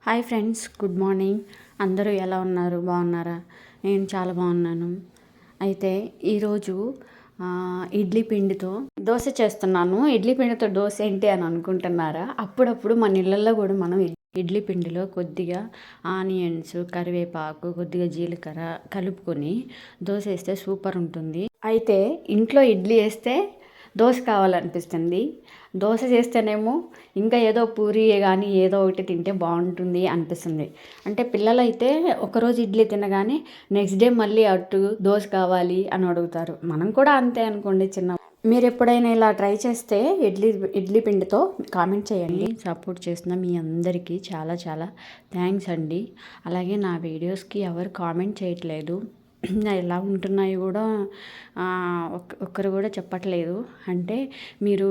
Hi friends, good morning. అందరూ ఎలా ఉన్నారు? బాగున్నారా? నేను చాలా బాగున్నాను. అయితే ఈరోజు ఇడ్లీ పిండితో దోశ చేస్తున్నాను. ఇడ్లీ పిండితో దోశ ఏంటి అని అనుకుంటున్నారా? అప్పుడప్పుడు మన ఇళ్ళల్లో కూడా మనం ఇడ్లీ పిండిలో కొద్దిగా ఆనియన్స్, కరివేపాకు, కొద్దిగా జీలకర్ర కలుపుకొని దోశ వేస్తే సూపర్ ఉంటుంది. అయితే ఇంట్లో ఇడ్లీ వేస్తే దోశ కావాలనిపిస్తుంది. దోశ చేస్తేనేమో ఇంకా ఏదో పూరీ కానీ ఏదో ఒకటి తింటే బాగుంటుంది అనిపిస్తుంది. అంటే పిల్లలైతే ఒకరోజు ఇడ్లీ తినగానే నెక్స్ట్ డే మళ్ళీ అటు దోశ కావాలి అని అడుగుతారు. మనం కూడా అంతే అనుకోండి. మీరు ఎప్పుడైనా ఇలా ట్రై చేస్తే ఇడ్లీ పిండితో కామెంట్ చేయండి. సపోర్ట్ చేసిన మీ అందరికీ చాలా చాలా థ్యాంక్స్ అండి. అలాగే నా వీడియోస్కి ఎవరు కామెంట్ చేయట్లేదు, ఎలా ఉంటున్నాయి కూడా ఒక్కరు కూడా చెప్పట్లేదు. అంటే మీరు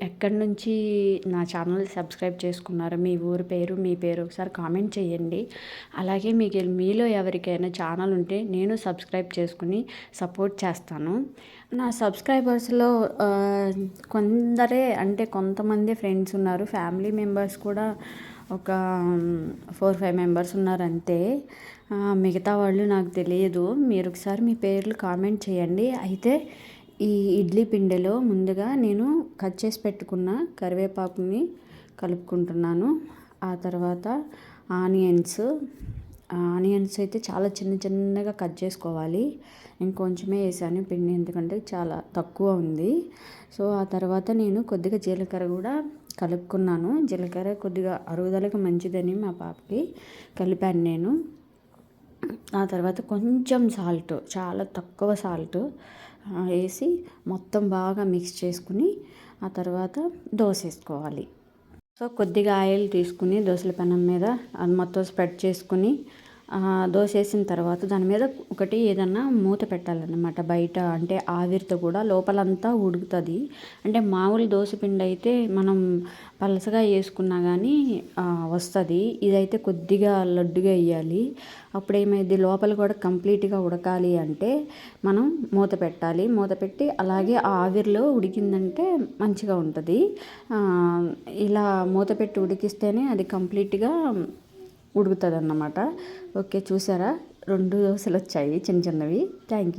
ఎక్కడి నుంచి నా ఛానల్ సబ్స్క్రైబ్ చేసుకున్నారు, మీ ఊరి పేరు, మీ పేరు ఒకసారి కామెంట్ చేయండి. అలాగే మీలో ఎవరికైనా ఛానల్ ఉంటే నేను సబ్స్క్రైబ్ చేసుకుని సపోర్ట్ చేస్తాను. నా సబ్స్క్రైబర్స్లో కొంతమంది ఫ్రెండ్స్ ఉన్నారు, ఫ్యామిలీ మెంబర్స్ కూడా ఒక 4-5 మెంబర్స్ ఉన్నారు అంతే. మిగతా వాళ్ళు నాకు తెలియదు. మీరు ఒకసారి మీ పేర్లు కామెంట్ చేయండి. అయితే ఈ ఇడ్లీ పిండిలో ముందుగా నేను కట్ చేసి పెట్టుకున్న కరివేపాకుని కలుపుకుంటున్నాను. ఆ తర్వాత ఆనియన్స్ అయితే చాలా చిన్నగా కట్ చేసుకోవాలి. ఇంకొంచెమే వేసాను పిండి, ఎందుకంటే చాలా తక్కువ ఉంది. సో ఆ తర్వాత నేను కొద్దిగా జీలకర్ర కూడా కలుపుకున్నాను. జీలకర్ర కొద్దిగా అరుగుదలకు మంచిదని మా పాపకి కలిపాను నేను. ఆ తర్వాత కొంచెం సాల్ట్, చాలా తక్కువ సాల్ట్ వేసి మొత్తం బాగా మిక్స్ చేసుకుని ఆ తర్వాత దోశ వేసుకోవాలి. సో కొద్దిగా ఆయిల్ తీసుకుని దోశల పెనం మీద అది మొత్తం స్ప్రెడ్ చేసుకుని దోశ వేసిన తర్వాత దాని మీద ఒకటి ఏదన్నా మూత పెట్టాలన్నమాట. బయట అంటే ఆవిరితో కూడా లోపలంతా ఉడుకుతుంది. అంటే మామూలు దోశ పిండి అయితే మనం పలసగా వేసుకున్నా కానీ వస్తుంది. ఇదైతే కొద్దిగా లడ్డుగా వేయాలి. అప్పుడు ఏమైంది, లోపల కూడా కంప్లీట్గా ఉడకాలి అంటే మనం మూత పెట్టాలి. మూత పెట్టి అలాగే ఆ ఆవిరిలో ఉడికిందంటే మంచిగా ఉంటుంది. ఇలా మూత పెట్టి ఉడికిస్తేనే అది కంప్లీట్గా ఉడుకుతుంది అన్నమాట. ఓకే, చూసారా? 2 దోశలు వచ్చాయి చిన్నవి. Thank you.